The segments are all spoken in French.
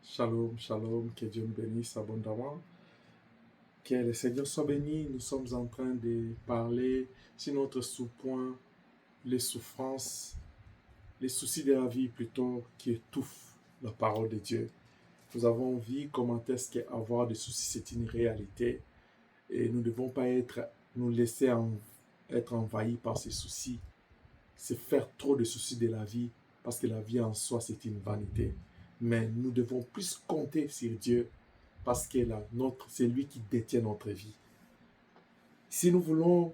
Shalom, shalom, que Dieu nous bénisse abondamment. Que le Seigneur soit béni. Nous sommes en train de parler sur notre sous-point, les souffrances, les soucis de la vie plutôt qui étouffent la parole de Dieu. Nous avons vu comment est-ce qu'avoir des soucis, c'est une réalité. Et nous ne devons pas nous laisser être envahis par ces soucis. C'est faire trop de soucis de la vie, parce que la vie en soi, c'est une vanité. Mais nous devons plus compter sur Dieu, parce que c'est lui qui détient notre vie. Si nous voulons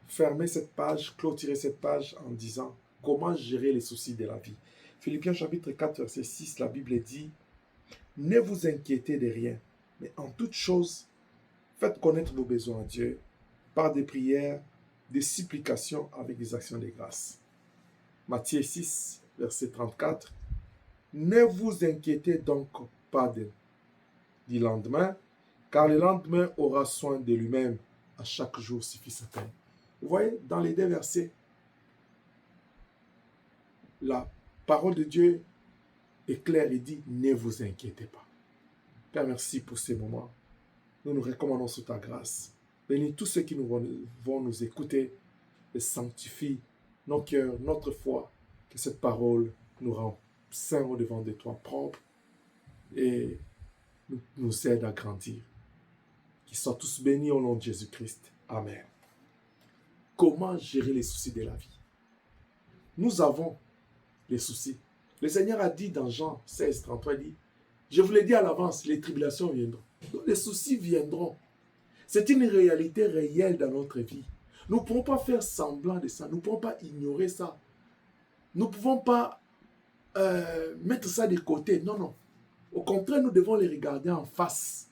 fermer cette page, clôturer cette page en disant comment gérer les soucis de la vie. Philippiens chapitre 4, verset 6, la Bible dit « Ne vous inquiétez de rien, mais en toute chose, faites connaître vos besoins à Dieu par des prières, des supplications avec des actions de grâce. » Matthieu 6, verset 34, « Ne vous inquiétez donc pas du lendemain, car le lendemain aura soin de lui-même. À chaque jour suffit sa peine. » Vous voyez, dans les deux versets, la parole de Dieu est claire et dit « Ne vous inquiétez pas ». Père, merci pour ces moments. Nous nous recommandons sous ta grâce. Bénis tous ceux qui vont nous écouter et sanctifie nos cœurs, notre foi, que cette parole nous rend saints au-devant de toi, propres, et nous aide à grandir. Qu'ils soient tous bénis au nom de Jésus-Christ. Amen. Comment gérer les soucis de la vie? Nous avons les soucis. Le Seigneur a dit dans Jean 16, 33, il dit, je vous l'ai dit à l'avance, les tribulations viendront. Donc, les soucis viendront. C'est une réalité réelle dans notre vie. Nous ne pouvons pas faire semblant de ça. Nous ne pouvons pas ignorer ça. Nous ne pouvons pas mettre ça de côté. Non, non. Au contraire, nous devons les regarder en face.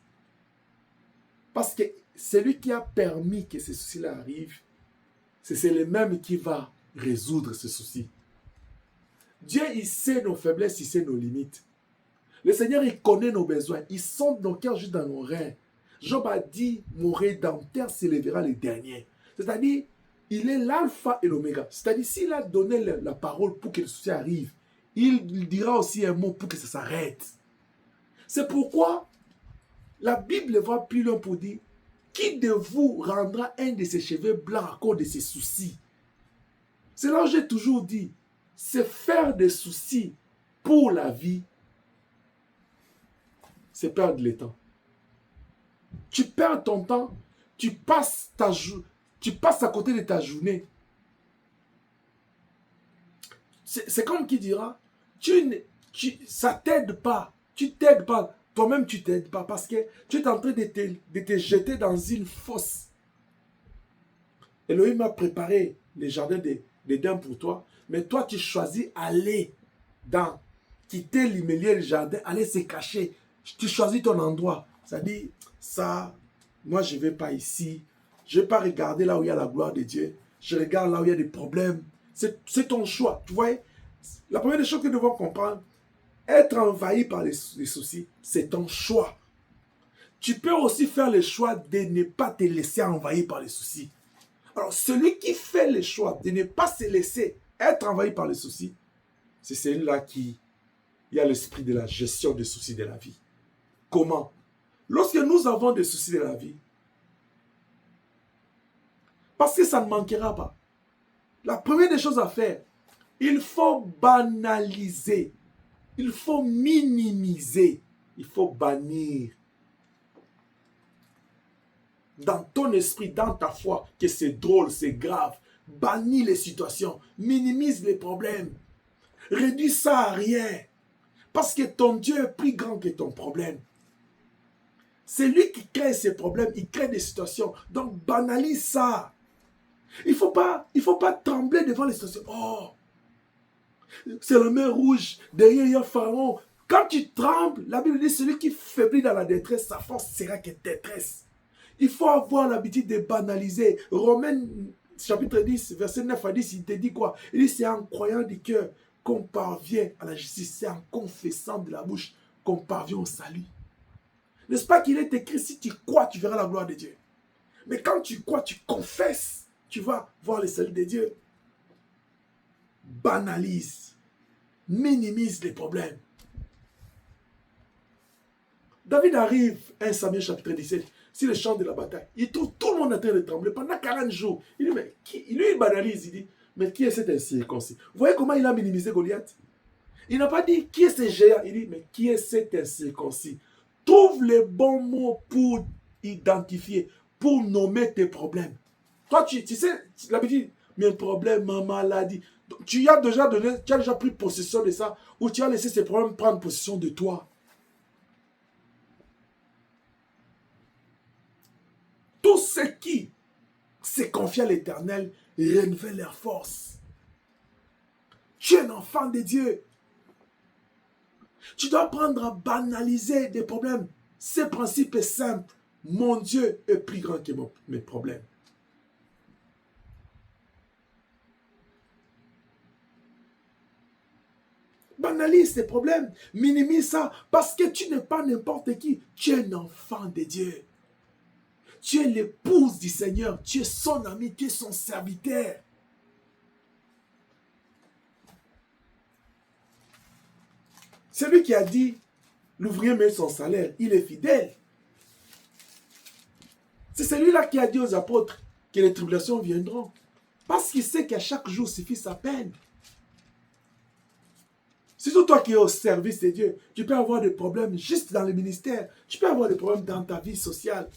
Parce que celui qui a permis que ces soucis-là arrivent, c'est le même qui va résoudre ces soucis. Dieu, il sait nos faiblesses, il sait nos limites. Le Seigneur, il connaît nos besoins. Il sonde nos cœurs juste dans nos reins. Job a dit, mon rédempteur s'élèvera le dernier. C'est-à-dire, il est l'alpha et l'oméga. C'est-à-dire, s'il a donné la parole pour que le souci arrive, il dira aussi un mot pour que ça s'arrête. C'est pourquoi la Bible va plus loin pour dire, qui de vous rendra un de ses cheveux blancs à cause de ses soucis? C'est là où j'ai toujours dit, c'est faire des soucis pour la vie, c'est perdre le temps. Tu perds ton temps, tu passes à côté de ta journée. C'est comme qui dira, ça t'aide pas, tu t'aides pas, toi-même tu t'aides pas parce que tu es en train de te jeter dans une fosse. Elohim a préparé les jardins d'Éden pour toi, mais toi tu choisis aller quitter l'immédiat du jardin, aller se cacher. Tu choisis ton endroit. C'est-à-dire, ça, moi je ne vais pas ici. Je ne vais pas regarder là où il y a la gloire de Dieu. Je regarde là où il y a des problèmes. C'est ton choix. Tu vois, la première des choses que nous devons comprendre, être envahi par les soucis, c'est ton choix. Tu peux aussi faire le choix de ne pas te laisser envahir par les soucis. Alors, celui qui fait le choix de ne pas se laisser être envahi par les soucis, c'est celui-là qui a l'esprit de la gestion des soucis de la vie. Comment? Lorsque nous avons des soucis de la vie, parce que ça ne manquera pas, la première des choses à faire, il faut banaliser, il faut minimiser, il faut bannir dans ton esprit, dans ta foi, que c'est drôle, c'est grave. Bannis les situations, minimise les problèmes, réduis ça à rien, parce que ton Dieu est plus grand que ton problème. C'est lui qui crée ces problèmes, il crée des situations. Donc, banalise ça. Il ne faut pas trembler devant les situations. Oh, c'est la mer rouge, derrière il y a Pharaon. Quand tu trembles, la Bible dit, celui qui faiblit dans la détresse, sa force sera que détresse. Il faut avoir l'habitude de banaliser. Romains chapitre 10, verset 9 à 10, il te dit quoi? Il dit, c'est en croyant du cœur qu'on parvient à la justice. C'est en confessant de la bouche qu'on parvient au salut. N'est-ce pas qu'il est écrit, si tu crois, tu verras la gloire de Dieu. Mais quand tu crois, tu confesses, tu vas voir le salut de Dieu. Banalise, minimise les problèmes. David arrive, 1 Samuel chapitre 17, sur le champ de la bataille. Il trouve tout le monde en train de trembler pendant 40 jours. Il dit, mais qui? Lui, il banalise, il dit, mais qui est cet incirconcis? Vous voyez comment il a minimisé Goliath? Il n'a pas dit, qui est ce géant? Il dit, mais qui est cet incirconcis? Trouve les bons mots pour identifier, pour nommer tes problèmes. Toi, tu sais, l'habitude, mes problèmes, ma maladie. Tu as déjà pris possession de ça, ou tu as laissé ces problèmes prendre possession de toi. Tous ceux qui se confient à l'Éternel renouvellent leur force. Tu es un enfant de Dieu. Tu dois apprendre à banaliser des problèmes. Ce principe est simple. Mon Dieu est plus grand que mes problèmes. Banalise tes problèmes. Minimise ça. Parce que tu n'es pas n'importe qui. Tu es un enfant de Dieu. Tu es l'épouse du Seigneur. Tu es son ami. Tu es son serviteur. Celui qui a dit, l'ouvrier met son salaire, il est fidèle. C'est celui-là qui a dit aux apôtres que les tribulations viendront. Parce qu'il sait qu'à chaque jour suffit sa peine. Surtout toi qui es au service de Dieu, tu peux avoir des problèmes juste dans le ministère. Tu peux avoir des problèmes dans ta vie sociale.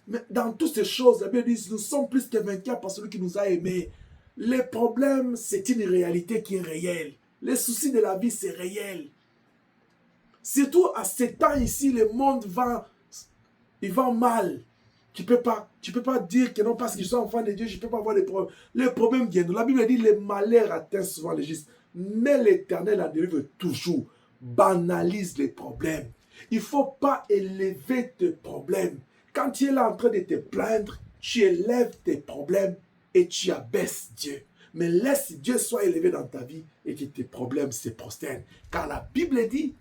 Mais dans toutes ces choses, la Bible dit, nous sommes plus que vainqueurs par celui qui nous a aimés. Les problèmes, c'est une réalité qui est réelle. Les soucis de la vie, c'est réel. Surtout à ce temps ici, le monde va mal. Tu peux pas dire que non, parce que je suis enfant de Dieu, je ne peux pas avoir des problèmes. Les problèmes viennent. La Bible dit, les malheurs atteignent souvent les justes. Mais l'Éternel en délivre toujours. Banalise les problèmes. Il ne faut pas élever tes problèmes. Quand tu es là en train de te plaindre, tu élèves tes problèmes et tu abaisses Dieu. Mais laisse Dieu soit élevé dans ta vie et que tes problèmes se prosternent. Car la Bible dit,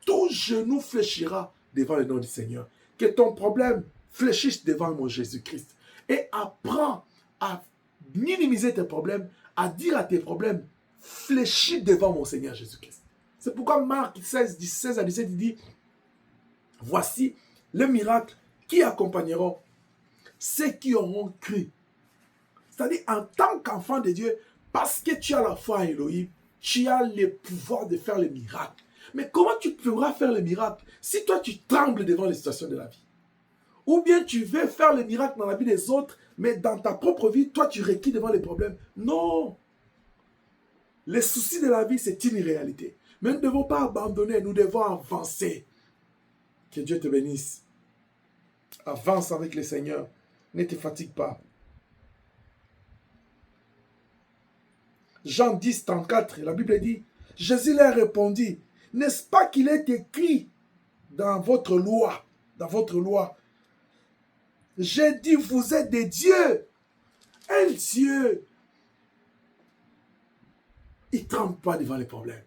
tout genou fléchira devant le nom du Seigneur. Que ton problème fléchisse devant mon Jésus-Christ. Et apprends à minimiser tes problèmes, à dire à tes problèmes, fléchis devant mon Seigneur Jésus-Christ. C'est pourquoi Marc 16 à 17, il dit, voici les miracles qui accompagneront ceux qui auront cru. C'est-à-dire, en tant qu'enfant de Dieu, parce que tu as la foi en Elohim, tu as le pouvoir de faire les miracles. Mais comment tu pourras faire les miracles si toi tu trembles devant les situations de la vie? Ou bien tu veux faire les miracles dans la vie des autres, mais dans ta propre vie, toi tu recules devant les problèmes. Non! Les soucis de la vie, c'est une réalité. Mais nous ne devons pas abandonner, nous devons avancer. Que Dieu te bénisse. Avance avec le Seigneur. Ne te fatigue pas. Jean 10, 34, la Bible dit, Jésus leur répondit, n'est-ce pas qu'il est écrit dans votre loi, j'ai dit, vous êtes des dieux. Un Dieu, il ne tremble pas devant les problèmes.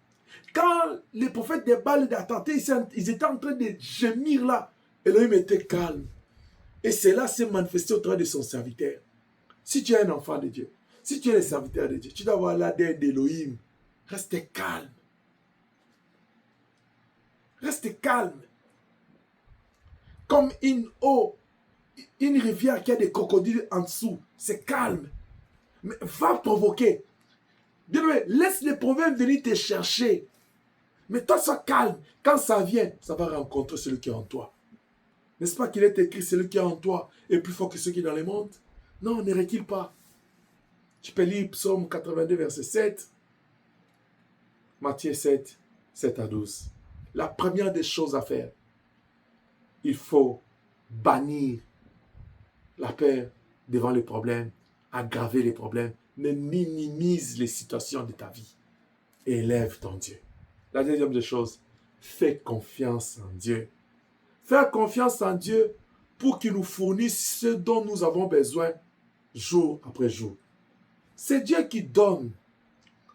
Quand les prophètes des Baal d'attenter, ils étaient en train de gémir là. Elohim était calme. Et cela s'est manifesté au travers de son serviteur. Si tu es un enfant de Dieu, si tu es le serviteur de Dieu, tu dois avoir l'ADN d'Elohim. Reste calme. Reste calme. Comme une eau, une rivière qui a des crocodiles en dessous. C'est calme. Mais va provoquer. Bien-aimé, laisse les problèmes venir te chercher. Mais toi, sois calme. Quand ça vient, ça va rencontrer celui qui est en toi. N'est-ce pas qu'il est écrit, celui qui est en toi est plus fort que ceux qui sont dans le monde? Non, ne recule pas. Tu peux lire Psaume 82, verset 7. Matthieu 7, 7 à 12. La première des choses à faire, il faut bannir la peur devant les problèmes, aggraver les problèmes, mais minimise les situations de ta vie et élève ton Dieu. La deuxième des choses, fais confiance en Dieu. Fais confiance en Dieu pour qu'il nous fournisse ce dont nous avons besoin jour après jour. C'est Dieu qui donne.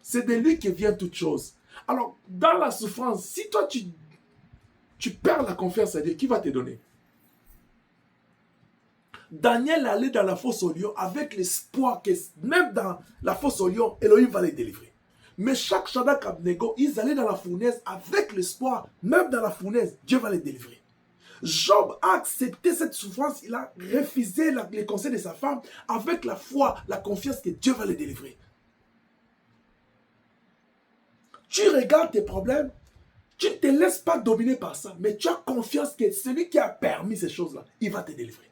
C'est de lui que vient toute chose. Alors, dans la souffrance, si toi tu perds la confiance en Dieu, qui va te donner? Daniel allait dans la fosse au lion avec l'espoir que même dans la fosse au lion, Elohim va les délivrer. Mais chaque Shadrach, Abednego, ils allaient dans la fournaise avec l'espoir, même dans la fournaise, Dieu va les délivrer. Job a accepté cette souffrance, il a refusé les conseils de sa femme avec la foi, la confiance que Dieu va le délivrer. Tu regardes tes problèmes, tu ne te laisses pas dominer par ça, mais tu as confiance que celui qui a permis ces choses-là, il va te délivrer.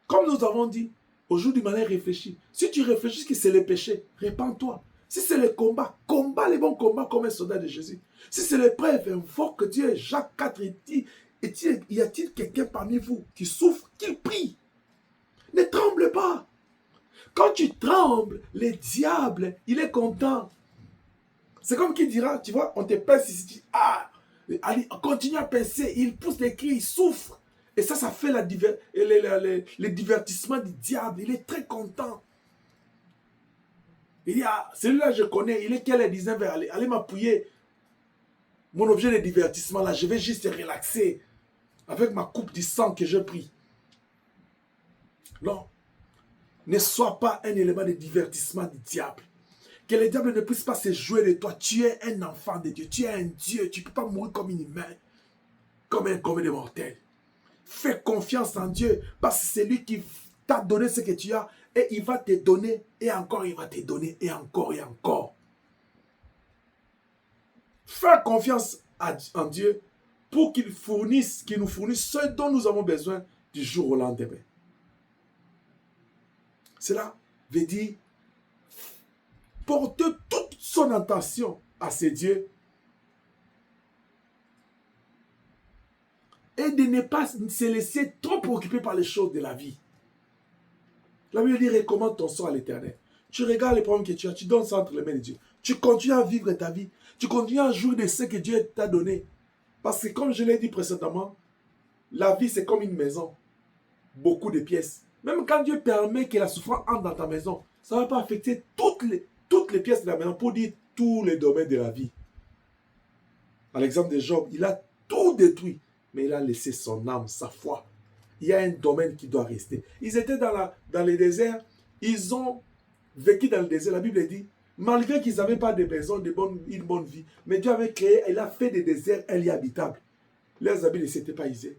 Comme nous avons dit, au jour du malheur, réfléchis. Si tu réfléchis que c'est le péché, répands-toi. Si c'est le combat, combat les bons combats comme un soldat de Jésus. Si c'est l'épreuve, invoque Dieu. Jacques 4, il dit, y a-t-il quelqu'un parmi vous qui souffre, qu'il prie? Ne tremble pas. Quand tu trembles, le diable, il est content. C'est comme qui dira, tu vois, on te pince ici, tu dis, ah, allez, continue à pincer, il pousse les cris, il souffre. Et ça fait le divertissement du diable. Il est très content. Il dit, ah, celui-là je connais, il est quel est 19 heures, allez m'appuyer. Mon objet de divertissement là, je vais juste relaxer avec ma coupe du sang que je prie. Non. Ne sois pas un élément de divertissement du diable. Que le diable ne puisse pas se jouer de toi. Tu es un enfant de Dieu. Tu es un Dieu. Tu ne peux pas mourir comme un humain. Comme un commun de mortel. Fais confiance en Dieu. Parce que c'est lui qui t'a donné ce que tu as. Et il va te donner. Et encore, il va te donner. Et encore, et encore. Fais confiance en Dieu pour qu'il nous fournisse ce dont nous avons besoin du jour au lendemain. Cela veut dire porter toute son attention à ce Dieu et de ne pas se laisser trop préoccuper par les choses de la vie. La Bible dit, recommande ton sort à l'Éternel. Tu regardes les problèmes que tu as, tu donnes ça entre les mains de Dieu. Tu continues à vivre ta vie. Tu continues à jouir de ce que Dieu t'a donné. Parce que comme je l'ai dit précédemment, la vie c'est comme une maison. Beaucoup de pièces. Même quand Dieu permet que la souffrance entre dans ta maison, ça ne va pas affecter toutes les pièces de la maison pour dire tous les domaines de la vie. À l'exemple de Job, il a tout détruit, mais il a laissé son âme, sa foi. Il y a un domaine qui doit rester. Ils étaient dans le désert, ils ont vécu dans le désert. La Bible dit, malgré qu'ils n'avaient pas de maison, une bonne vie, mais Dieu avait créé, il a fait des déserts un lieu habitable. Leurs habits ne s'étaient pas usés.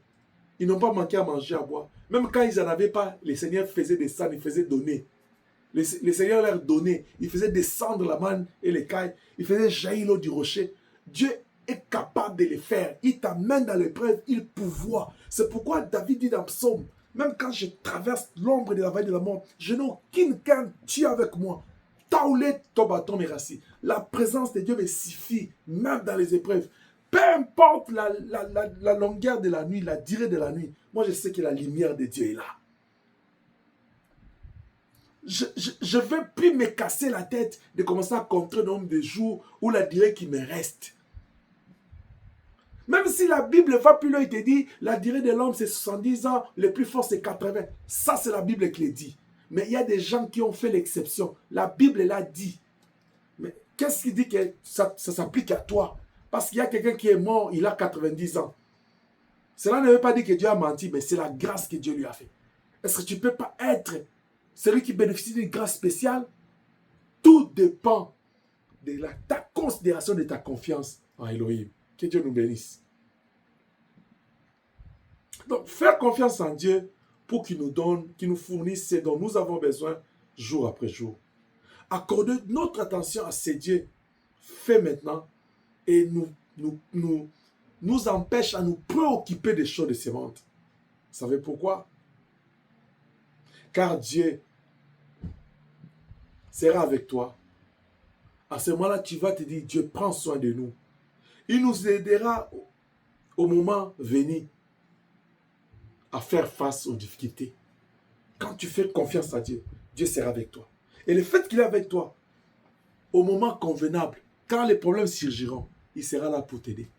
Ils n'ont pas manqué à manger, à boire. Même quand ils n'en avaient pas, le Seigneur faisait descendre, il faisait donner. Le Seigneur leur donnait. Il faisait descendre la manne et les cailles. Il faisait jaillir l'eau du rocher. Dieu est capable de le faire. Il t'amène dans l'épreuve, il pourvoit. C'est pourquoi David dit dans Psaume, même quand je traverse l'ombre de la vallée de la mort, je n'ai aucune crainte, tu es avec moi. Taoulé, ton bâton mes racines. La présence de Dieu me suffit, même dans les épreuves. Peu importe la longueur de la nuit, la durée de la nuit, moi je sais que la lumière de Dieu est là. Je ne vais plus me casser la tête de commencer à compter le nombre de jours ou la durée qui me reste. Même si la Bible va plus loin, il te dit, la durée de l'homme c'est 70 ans, le plus fort c'est 80. Ça c'est la Bible qui le dit. Mais il y a des gens qui ont fait l'exception. La Bible l'a dit. Mais qu'est-ce qui dit que ça s'applique à toi? Parce qu'il y a quelqu'un qui est mort, il a 90 ans. Cela ne veut pas dire que Dieu a menti, mais c'est la grâce que Dieu lui a fait. Est-ce que tu ne peux pas être celui qui bénéficie d'une grâce spéciale? Tout dépend de ta considération, de ta confiance en Elohim. Que Dieu nous bénisse. Donc, faire confiance en Dieu pour qu'il nous donne, qu'il nous fournisse ce dont nous avons besoin jour après jour. Accorder notre attention à ce Dieu fait maintenant et nous empêche à nous préoccuper des choses de ce monde. Vous savez pourquoi? Car Dieu sera avec toi. À ce moment-là, tu vas te dire, Dieu prend soin de nous. Il nous aidera au moment venu à faire face aux difficultés. Quand tu fais confiance à Dieu, Dieu sera avec toi. Et le fait qu'il est avec toi, au moment convenable, quand les problèmes surgiront, il sera là pour t'aider.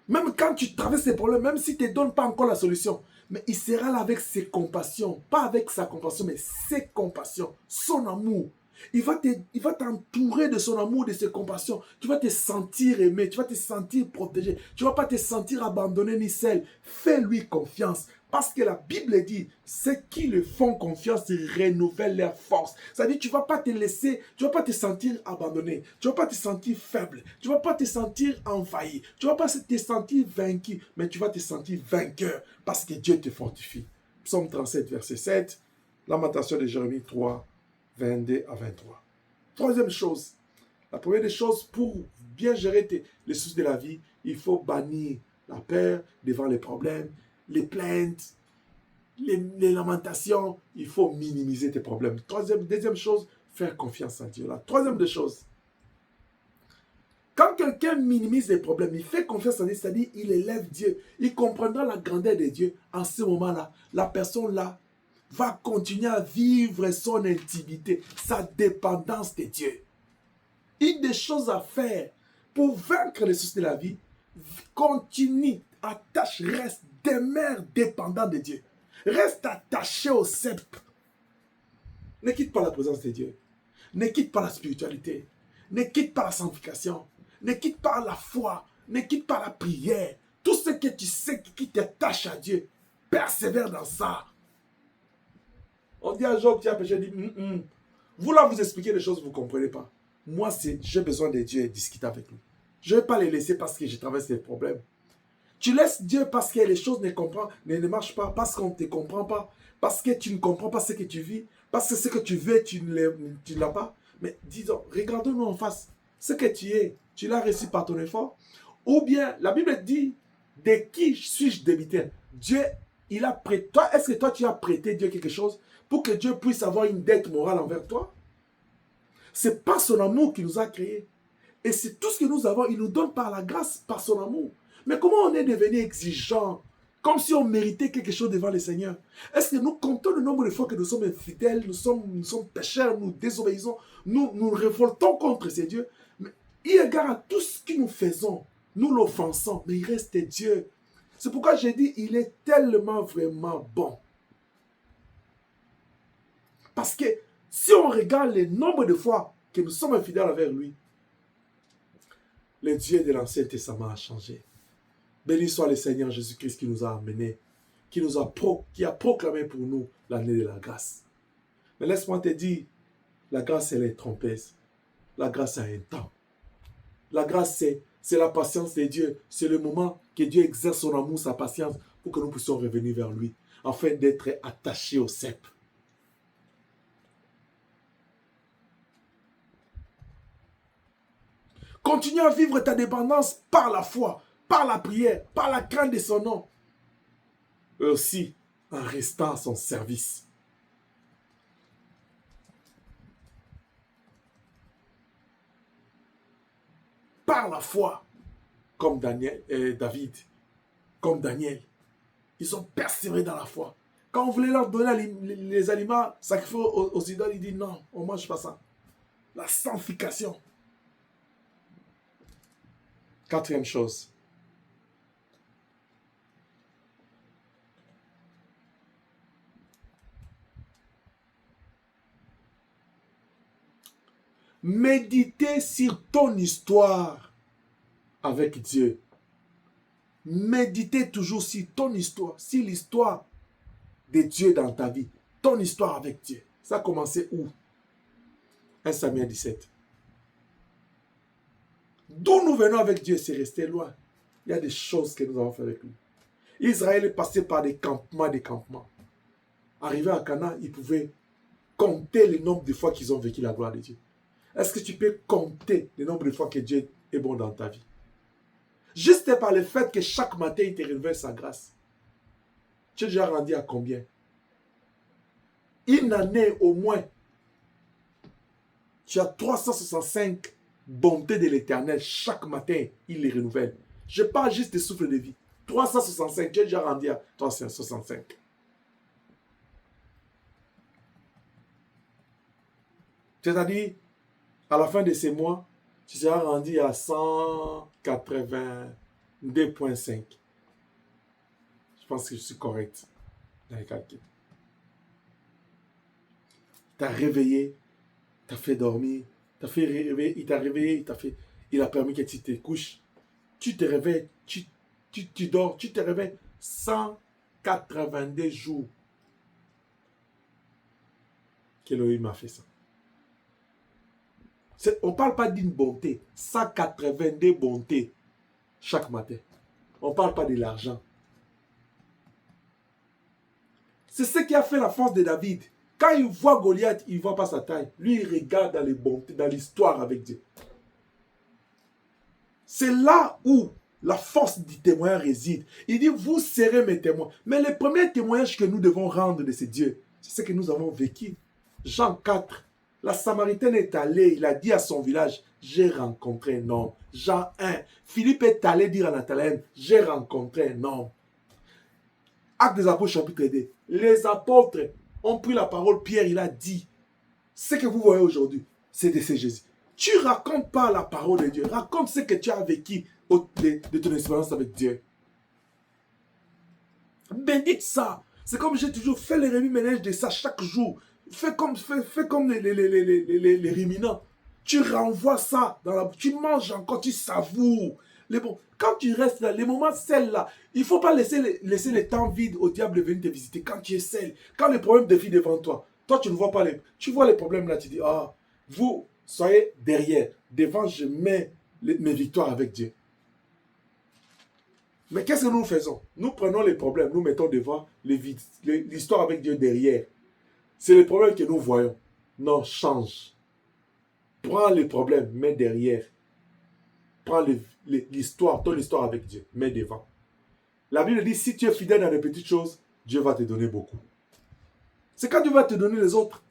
Même quand tu traverses ces problèmes, même s'il ne te donne pas encore la solution, mais il sera là avec ses compassions. Pas avec sa compassion, mais ses compassions, son amour. Il va t'entourer de son amour, de ses compassions. Tu vas te sentir aimé, tu vas te sentir protégé. Tu ne vas pas te sentir abandonné ni seul. Fais-lui confiance. Parce que la Bible dit, ceux qui le font confiance renouvellent leur force. C'est-à-dire, tu ne vas pas te laisser, tu ne vas pas te sentir abandonné, tu ne vas pas te sentir faible, tu ne vas pas te sentir envahi, tu ne vas pas te sentir vaincu, mais tu vas te sentir vainqueur parce que Dieu te fortifie. Psaume 37, verset 7, Lamentation de Jérémie 3, 22 à 23. Troisième chose, la première des choses, pour bien gérer les soucis de la vie, il faut bannir la peur devant les problèmes, les plaintes, les lamentations. Il faut minimiser tes problèmes. Deuxième chose, faire confiance en Dieu. La troisième des choses, quand quelqu'un minimise les problèmes, il fait confiance en Dieu, c'est-à-dire il élève Dieu, il comprendra la grandeur de Dieu. En ce moment-là, la personne-là va continuer à vivre son intimité, sa dépendance de Dieu. Une des choses à faire pour vaincre les soucis de la vie, continue, attache, reste, demeure dépendant de Dieu. Reste attaché au cep. Ne quitte pas la présence de Dieu. Ne quitte pas la spiritualité. Ne quitte pas la sanctification. Ne quitte pas la foi. Ne quitte pas la prière. Tout ce que tu sais qui t'attache à Dieu, persévère dans ça. On dit à Job qui a péché, dit, vous là vous expliquez des choses que vous ne comprenez pas. Moi, j'ai besoin de Dieu et discuter avec lui. Je ne vais pas les laisser parce que je traverse des problèmes. Tu laisses Dieu parce que les choses ne marchent pas, parce qu'on ne te comprend pas, parce que tu ne comprends pas ce que tu vis, parce que ce que tu veux, tu ne l'as pas. Mais disons, regardons-nous en face. Ce que tu es, tu l'as reçu par ton effort. Ou bien, la Bible dit, de qui suis-je débiteur? Dieu, il a prêté. Toi, est-ce que toi, tu as prêté Dieu quelque chose pour que Dieu puisse avoir une dette morale envers toi? C'est par son amour qu'il nous a créés. Et c'est tout ce que nous avons, il nous donne par la grâce, par son amour. Mais comment on est devenu exigeant, comme si on méritait quelque chose devant le Seigneur? Est-ce que nous comptons le nombre de fois que nous sommes infidèles, nous sommes pécheurs, nous désobéissons, nous nous révoltons contre ces dieux? Mais il égard à tout ce que nous faisons, nous l'offensons, mais il reste Dieu. C'est pourquoi j'ai dit, il est tellement vraiment bon. Parce que si on regarde le nombre de fois que nous sommes infidèles avec lui, le Dieu de l'Ancien Testament a changé. Béni soit le Seigneur Jésus-Christ qui nous a amenés, qui a proclamé pour nous l'année de la grâce. Mais laisse-moi te dire, la grâce, elle est trompeuse. La grâce a un temps. La grâce, c'est la patience de Dieu. C'est le moment que Dieu exerce son amour, sa patience, pour que nous puissions revenir vers lui, afin d'être attachés au cep. Continue à vivre ta dépendance par la foi, par la prière, par la crainte de son nom. Et aussi en restant à son service. Par la foi, comme David, comme Daniel. Ils ont persévéré dans la foi. Quand on voulait leur donner les aliments sacrifiés aux idoles, ils disent non, on ne mange pas ça. La sanctification. Quatrième chose. Méditer sur ton histoire avec Dieu. Méditer toujours sur ton histoire, sur l'histoire de Dieu dans ta vie. Ton histoire avec Dieu. Ça a commencé où? 1 Samuel 17. D'où nous venons avec Dieu, c'est resté loin. Il y a des choses que nous avons fait avec lui. Israël est passé par des campements. Arrivé à Canaan, ils pouvaient compter le nombre de fois qu'ils ont vécu la gloire de Dieu. Est-ce que tu peux compter le nombre de fois que Dieu est bon dans ta vie? Juste par le fait que chaque matin, il te révèle sa grâce. Tu es déjà rendu à combien? Une année au moins. Tu as 365 bontés de l'Éternel. Chaque matin, il les renouvelle. Je parle juste des souffles de vie. 365, tu es déjà rendu à 365. C'est-à-dire, à la fin de ces mois, tu seras rendu à 182,5. Je pense que je suis correct dans les calculs. Il t'a réveillé, t'a fait dormir, t'a fait réveiller, il t'a réveillé, il a permis que tu te couches. Tu te réveilles, tu dors, tu te réveilles 182 jours qu'Elohim a fait ça. On ne parle pas d'une bonté. 182 bontés chaque matin. On ne parle pas de l'argent. C'est ce qui a fait la force de David. Quand il voit Goliath, il ne voit pas sa taille. Lui, il regarde dans les bontés, dans l'histoire avec Dieu. C'est là où la force du témoin réside. Il dit, vous serez mes témoins. Mais le premier témoignage que nous devons rendre de ces dieux, c'est ce que nous avons vécu. Jean 4, la Samaritaine est allée, il a dit à son village, j'ai rencontré un homme. Jean 1, Philippe est allé dire à Nathanaël, j'ai rencontré un homme. Actes des Apôtres chapitre 2, les apôtres ont pris la parole, Pierre il a dit, ce que vous voyez aujourd'hui, c'est Jésus. Tu racontes pas la parole de Dieu, raconte ce que tu as vécu de ton expérience avec Dieu. Bédite ça. C'est comme j'ai toujours fait les remue-ménage de ça chaque jour. Fais comme les ruminants. Tu renvoies ça dans la... Tu manges encore, tu savoures. Quand tu restes là, les moments celles-là, il ne faut pas laisser le temps vide au diable de venir te visiter. Quand tu es seul, quand les problèmes défilent devant toi, toi tu ne vois pas les... Tu vois les problèmes là, tu dis, ah, vous soyez derrière. Devant, je mets mes victoires avec Dieu. Mais qu'est-ce que nous faisons? Nous prenons les problèmes, nous mettons devant l'histoire avec Dieu derrière. C'est les problèmes que nous voyons. Non, change. Prends les problèmes, mets derrière. Prends l'histoire, ton histoire avec Dieu, mets devant. La Bible dit, si tu es fidèle dans les petites choses, Dieu va te donner beaucoup. C'est quand Dieu va te donner les autres.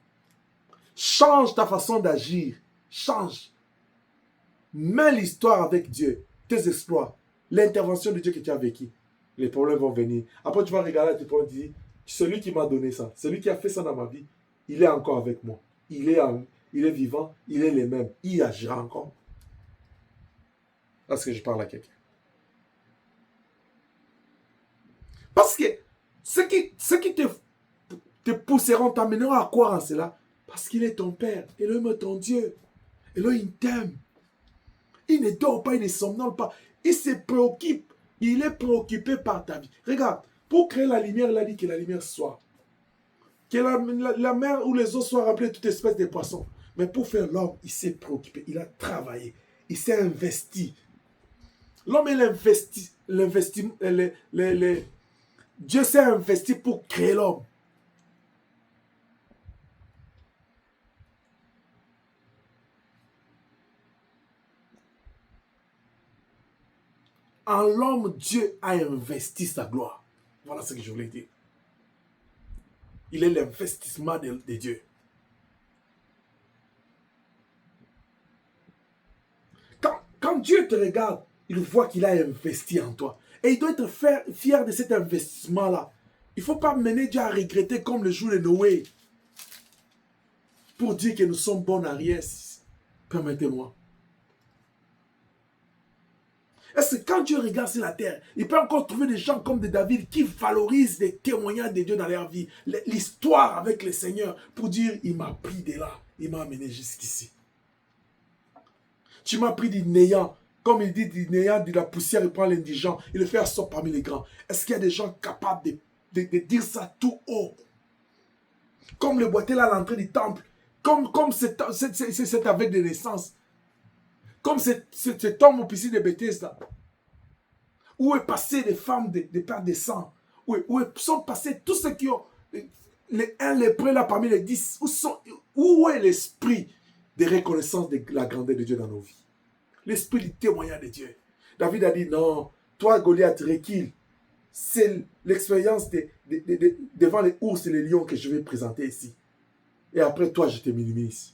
Change ta façon d'agir. Change. Mets l'histoire avec Dieu, tes exploits, l'intervention de Dieu que tu as vécu. Les problèmes vont venir. Après, tu vas regarder tes problèmes et tu dis, celui qui m'a donné ça, celui qui a fait ça dans ma vie, il est encore avec moi. Il est vivant, il est le même. Il agira encore. Parce que je parle à quelqu'un. Parce que ce qui te pousseront, t'amèneront à croire en cela. Parce qu'il est ton Père. Elohim est ton Dieu. Elohim t'aime. Il ne dort pas, il ne somnole pas. Il se préoccupe. Il est préoccupé par ta vie. Regarde, pour créer la lumière, il a dit que la lumière soit. Que la mer ou les eaux soient remplies de toute espèce de poissons. Mais pour faire l'homme, il s'est préoccupé. Il a travaillé. Il s'est investi. L'homme, il investit. Dieu s'est investi pour créer l'homme. En l'homme, Dieu a investi sa gloire. Voilà ce que je voulais dire. Il est l'investissement de Dieu. Quand Dieu te regarde, il voit qu'il a investi en toi. Et il doit être fier de cet investissement-là. Il ne faut pas mener Dieu à regretter comme le jour de Noé. Pour dire que nous sommes bons arrière. Permettez-moi. Est-ce que quand Dieu regarde sur la terre, il peut encore trouver des gens comme des David qui valorisent les témoignages de Dieu dans leur vie, l'histoire avec le Seigneur, pour dire, il m'a pris de là, il m'a amené jusqu'ici. Tu m'as pris du néant, comme il dit, du néant, de la poussière, il prend l'indigent, il le fait asseoir parmi les grands. Est-ce qu'il y a des gens capables de dire ça tout haut? Comme le boiteux là à l'entrée du temple, comme cet aveugle de naissance, comme cet homme au piscine de Bethesda, où est passé les femmes des pères de sang, où sont passés tous ceux qui ont les près là parmi les 10, où est l'esprit de reconnaissance de la grandeur de Dieu dans nos vies? L'esprit du témoignage de Dieu. David a dit non, toi Goliath recule. C'est l'expérience devant les ours et les lions que je vais présenter ici. Et après toi, je te minimise.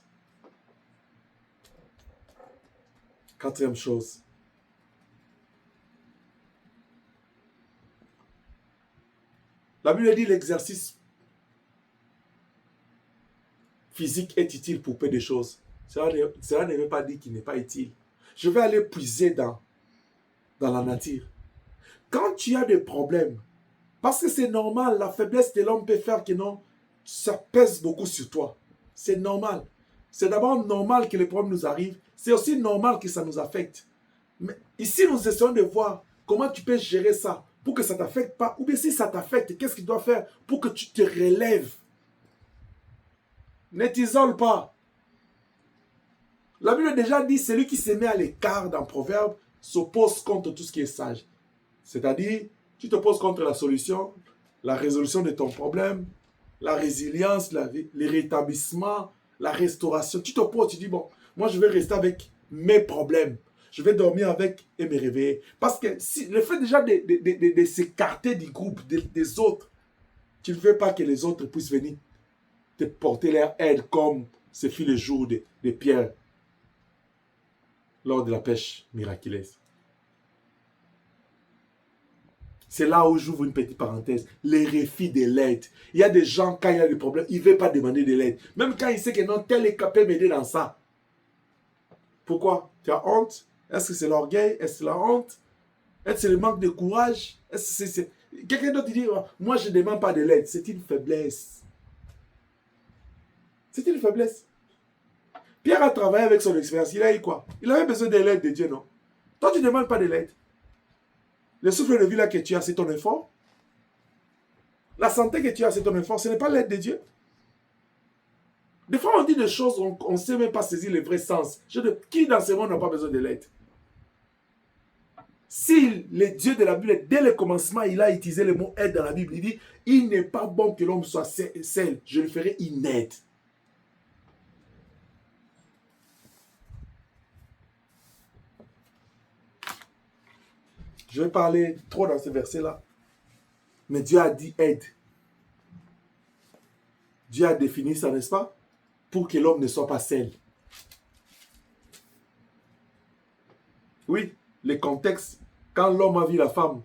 Quatrième chose. La Bible dit l'exercice physique est utile pour peu de choses. Cela ne veut pas dire qu'il n'est pas utile. Je vais aller puiser dans la nature. Quand tu as des problèmes, parce que c'est normal, la faiblesse de l'homme peut faire que non, ça pèse beaucoup sur toi. C'est normal. C'est d'abord normal que les problèmes nous arrivent. C'est aussi normal que ça nous affecte. Mais ici, nous essayons de voir comment tu peux gérer ça pour que ça ne t'affecte pas. Ou bien si ça t'affecte, qu'est-ce qu'il doit faire pour que tu te relèves? Ne t'isole pas. La Bible a déjà dit, celui qui se met à l'écart dans Proverbe s'oppose contre tout ce qui est sage. C'est-à-dire, tu te poses contre la solution, la résolution de ton problème, la résilience, le rétablissement, la restauration. Tu te poses, tu dis, bon, moi je vais rester avec mes problèmes. Je vais dormir avec et me réveiller. Parce que si, le fait déjà de s'écarter du groupe, des autres, tu ne veux pas que les autres puissent venir te porter leur aide comme ce fut le jour de Pierre lors de la pêche miraculeuse. C'est là où j'ouvre une petite parenthèse. Les refus de l'aide. Il y a des gens, quand il y a des problèmes, ils ne veulent pas demander de l'aide. Même quand ils savent que non, tel est capable de m'aider dans ça. Pourquoi? Tu as honte? Est-ce que c'est l'orgueil? Est-ce que c'est la honte? Est-ce que c'est le manque de courage? Est-ce que c'est... Quelqu'un d'autre dit, moi je ne demande pas de l'aide. C'est une faiblesse. C'est une faiblesse. Pierre a travaillé avec son expérience. Il a eu quoi? Il avait besoin de l'aide de Dieu, non? Toi, tu ne demandes pas de l'aide. Le souffle de vie là que tu as, c'est ton effort. La santé que tu as, c'est ton effort. Ce n'est pas l'aide de Dieu. Des fois, on dit des choses, on ne sait même pas saisir le vrai sens. Qui dans ce monde n'a pas besoin de l'aide? Si le Dieu de la Bible, dès le commencement, il a utilisé le mot aide dans la Bible, il dit, il n'est pas bon que l'homme soit seul, je lui ferai une aide. Je vais parler trop dans ce verset-là. Mais Dieu a dit aide. Dieu a défini ça, n'est-ce pas? Pour que l'homme ne soit pas seul. Oui, le contexte, quand l'homme a vu la femme,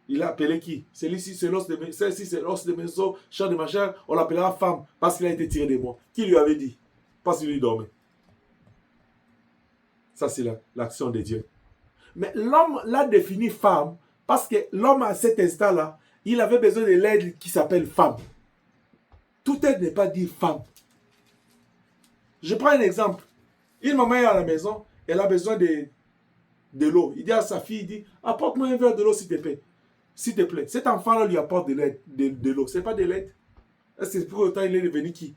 il a appelé qui? Celui-ci, c'est l'os de mes, celle-ci, c'est l'os de mes os, chair de ma chair, on l'appellera femme parce qu'il a été tiré de moi. Qui lui avait dit? Parce qu'il lui dormait. Ça, c'est l'action de Dieu. Mais l'homme l'a défini femme parce que l'homme, à cet instant-là, il avait besoin de l'aide qui s'appelle femme. Tout aide n'est pas dit femme. Je prends un exemple. Une maman est à la maison, elle a besoin de l'eau. Il dit à sa fille, il dit, apporte-moi un verre de l'eau s'il te plaît. S'il te plaît. Cet enfant-là lui apporte de l'eau. Ce n'est pas de l'aide. Est-ce que pour autant il est devenu qui?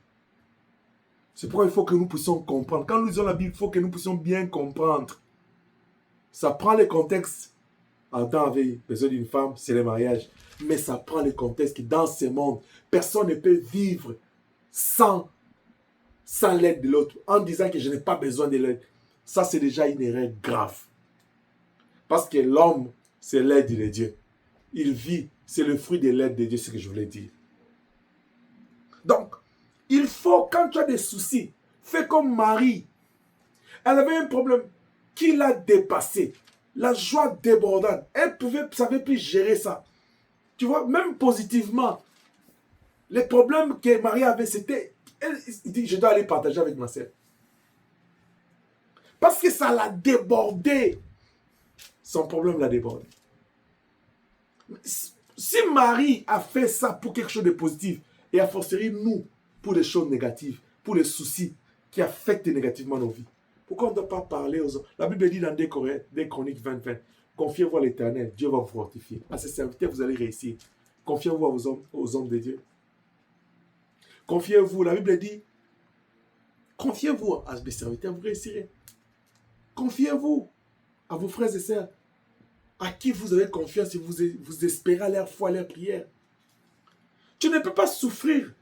C'est pourquoi il faut que nous puissions comprendre. Quand nous lisons la Bible, il faut que nous puissions bien comprendre. Ça prend le contexte. Adam avait besoin d'une femme, c'est le mariage. Mais ça prend le contexte que dans ce monde, personne ne peut vivre sans l'aide de l'autre, en disant que je n'ai pas besoin de l'aide. Ça, c'est déjà une erreur grave. Parce que l'homme, c'est l'aide de Dieu. Il vit, c'est le fruit de l'aide de Dieu, ce que je voulais dire. Donc, il faut, quand tu as des soucis, fais comme Marie. Elle avait un problème qui l'a dépassé. La joie débordante. Elle ne savait plus gérer ça. Tu vois, même positivement, les problèmes que Marie avait, c'était... Elle dit, je dois aller partager avec ma sœur. Parce que ça l'a débordé. Son problème l'a débordé. Si Marie a fait ça pour quelque chose de positif, et a fortiori nous, pour des choses négatives, pour les soucis qui affectent négativement nos vies, pourquoi on ne doit pas parler aux hommes? La Bible dit dans 2 Chroniques 20, confiez-vous à l'Éternel, Dieu va vous fortifier. À ses serviteurs, vous allez réussir. Confiez-vous aux hommes de Dieu. Confiez-vous, la Bible dit, confiez-vous à mes serviteurs, vous réussirez. Confiez-vous à vos frères et sœurs, à qui vous avez confiance et vous espérez à leur foi, à leur prière. Tu ne peux pas souffrir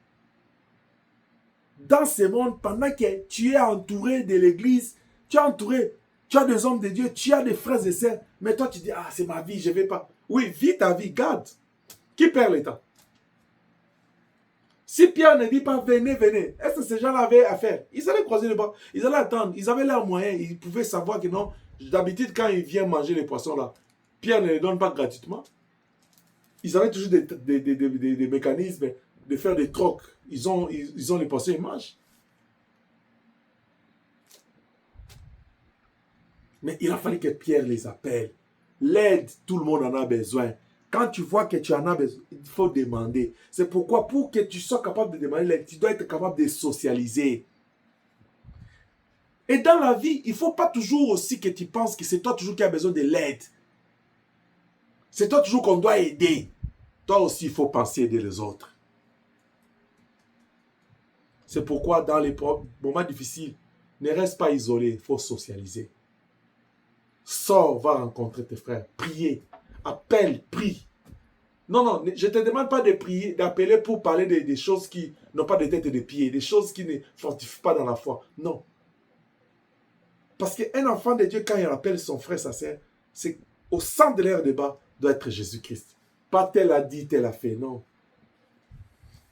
dans ce monde pendant que tu es entouré de l'église, tu es entouré, tu as des hommes de Dieu, tu as des frères et sœurs, mais toi tu dis, ah c'est ma vie, je ne vais pas. Oui, vis ta vie, garde. Qui perd le temps? Si Pierre ne dit pas venez, venez, est-ce que ces gens-là avaient affaire? Ils allaient croiser les bras, ils allaient attendre, ils avaient leurs moyens, ils pouvaient savoir que non, d'habitude quand ils viennent manger les poissons là, Pierre ne les donne pas gratuitement. Ils avaient toujours des mécanismes de faire des trocs. Ils ont les poissons, ils mangent. Mais il a fallu que Pierre les appelle. L'aide, tout le monde en a besoin. Quand tu vois que tu en as besoin, il faut demander. C'est pourquoi, pour que tu sois capable de demander l'aide, tu dois être capable de socialiser. Et dans la vie, il ne faut pas toujours aussi que tu penses que c'est toi toujours qui as besoin de l'aide. C'est toi toujours qu'on doit aider. Toi aussi, il faut penser aider les autres. C'est pourquoi dans les moments difficiles, ne reste pas isolé, il faut socialiser. Sors, va rencontrer tes frères, priez, appelle, prie. Non, non, je ne te demande pas de prier, d'appeler pour parler des choses qui n'ont pas de tête et de pieds, des choses qui ne fortifient pas dans la foi. Non. Parce qu'un enfant de Dieu, quand il appelle son frère, sa sœur, c'est au centre de leur débat doit être Jésus-Christ. Pas tel a dit, tel a fait, non.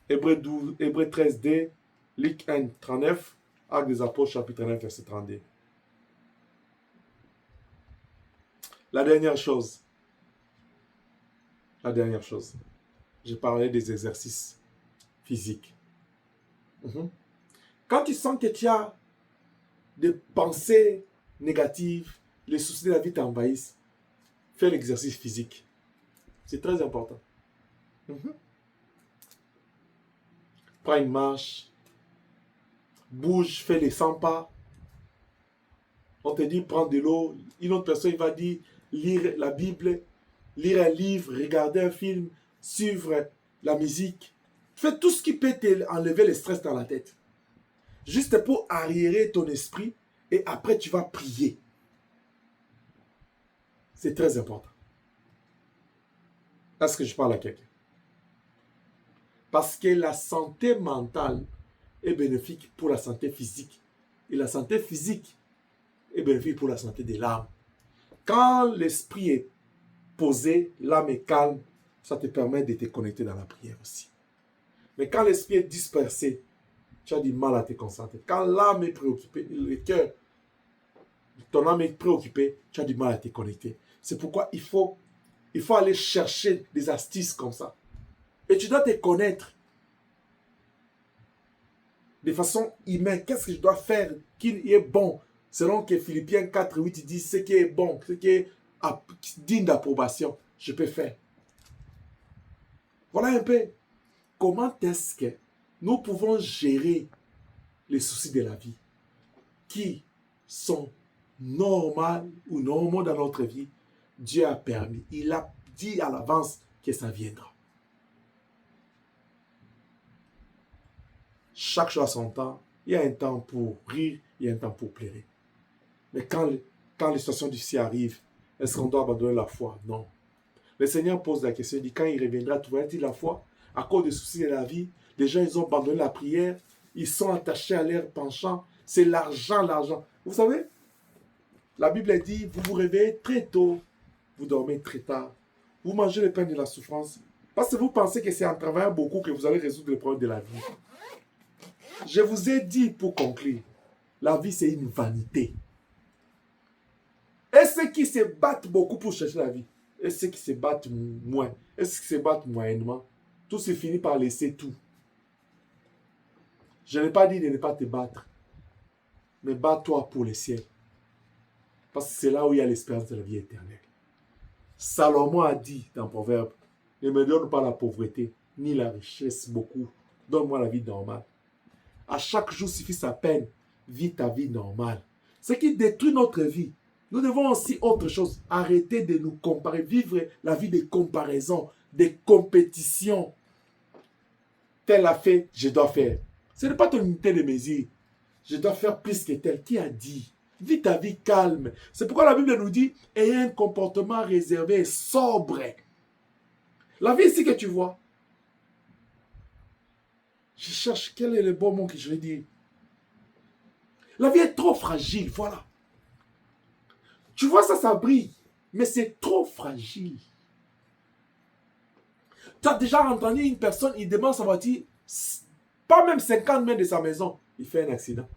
Hébreux 13d, Luc 1, 39, Actes des Apôtres, chapitre 9, verset 32. La dernière chose, j'ai parlé des exercices physiques. Quand tu sens que tu as des pensées négatives, les soucis de la vie t'envahissent, fais l'exercice physique. C'est très important. Prends une marche, bouge, fais les 100 pas. On te dit prends de l'eau. Une autre personne va dire lire la Bible, lire un livre, regarder un film, suivre la musique. Fais tout ce qui peut t'enlever le stress dans la tête. Juste pour arriérer ton esprit et après tu vas prier. C'est très important. Est-ce que je parle à quelqu'un? Parce que la santé mentale est bénéfique pour la santé physique. Et la santé physique est bénéfique pour la santé de l'âme. Quand l'esprit est posé, l'âme est calme, ça te permet de te connecter dans la prière aussi. Mais quand l'esprit est dispersé, tu as du mal à te concentrer. Quand l'âme est préoccupée, le cœur, ton âme est préoccupée, tu as du mal à te connecter. C'est pourquoi il faut aller chercher des astuces comme ça. Et tu dois te connaître de façon humaine. Qu'est-ce que je dois faire qui est bon? Selon que Philippiens 4, 8 dit ce qui est bon, ce qui est digne d'approbation, je peux faire. Voilà un peu comment est-ce que nous pouvons gérer les soucis de la vie qui sont normaux ou normaux dans notre vie. Dieu a permis, il a dit à l'avance que ça viendra. Chaque chose à son temps, il y a un temps pour rire, il y a un temps pour pleurer. Mais quand les situations difficiles arrivent, est-ce qu'on doit abandonner la foi? Non. Le Seigneur pose la question, il dit, quand il reviendra, trouveras-tu la foi? À cause des soucis de la vie, les gens, ils ont abandonné la prière, ils sont attachés à leur penchant, c'est l'argent, l'argent. Vous savez, la Bible dit, vous vous réveillez très tôt, vous dormez très tard, vous mangez le pain de la souffrance, parce que vous pensez que c'est en travaillant beaucoup que vous allez résoudre les problèmes de la vie. Je vous ai dit pour conclure, la vie c'est une vanité. Et ceux qui se battent beaucoup pour chercher la vie, et ceux qui se battent moins, et ceux qui se battent moyennement, tout se finit par laisser tout. Je n'ai pas dit de ne pas te battre, mais bats-toi pour le ciel. Parce que c'est là où il y a l'espérance de la vie éternelle. Salomon a dit dans Proverbe, ne me donne pas la pauvreté, ni la richesse beaucoup, donne-moi la vie normale. À chaque jour suffit sa peine, vis ta vie normale. Ce qui détruit notre vie, nous devons aussi autre chose, arrêter de nous comparer, vivre la vie de comparaison, de compétition. Tel a fait, je dois faire. Ce n'est pas ton unité de mesure. Je dois faire plus que tel. Qui a dit? Vis ta vie calme. C'est pourquoi la Bible nous dit, ayez un comportement réservé et sobre. La vie ici que tu vois, je cherche quel est le bon mot que je vais dire. La vie est trop fragile, voilà. Tu vois ça, ça brille, mais c'est trop fragile. Tu as déjà entendu une personne, il demande sa voiture, pas même 50 mètres de sa maison, il fait un accident.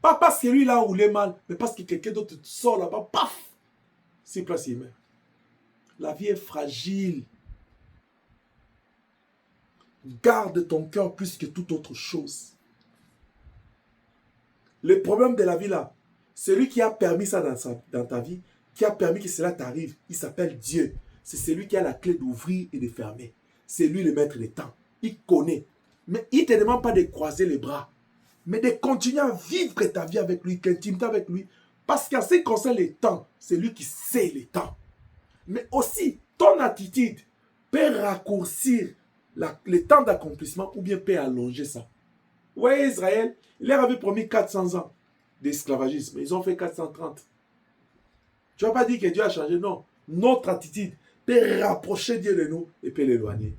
Pas parce que lui, il a roulé mal, mais parce que quelqu'un d'autre sort là-bas, paf, c'est place, il meurt. La vie est fragile. Garde ton cœur plus que toute autre chose. Le problème de la vie là, celui qui a permis ça dans ta vie, qui a permis que cela t'arrive, il s'appelle Dieu. C'est celui qui a la clé d'ouvrir et de fermer. C'est lui le maître des temps. Il connaît. Mais il ne te demande pas de croiser les bras, mais de continuer à vivre ta vie avec lui, l'intimité avec lui. Parce qu'en ce qui concerne les temps, c'est lui qui sait les temps. Mais aussi, ton attitude peut raccourcir le temps d'accomplissement ou bien peut allonger ça. Vous voyez, Israël, il leur avait promis 400 ans d'esclavagisme. Ils ont fait 430. Tu ne vas pas dire que Dieu a changé, non. Notre attitude peut rapprocher Dieu de nous et peut l'éloigner.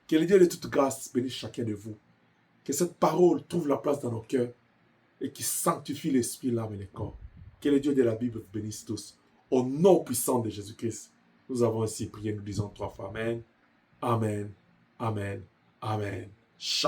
Que le Dieu de toute grâce bénisse chacun de vous. Que cette parole trouve la place dans nos cœurs et qui sanctifie l'esprit, l'âme et le corps. Que le Dieu de la Bible vous bénisse tous. Au nom puissant de Jésus-Christ, nous avons ainsi prié, nous disons 3 fois Amen, Amen, Amen, Amen. Shalom.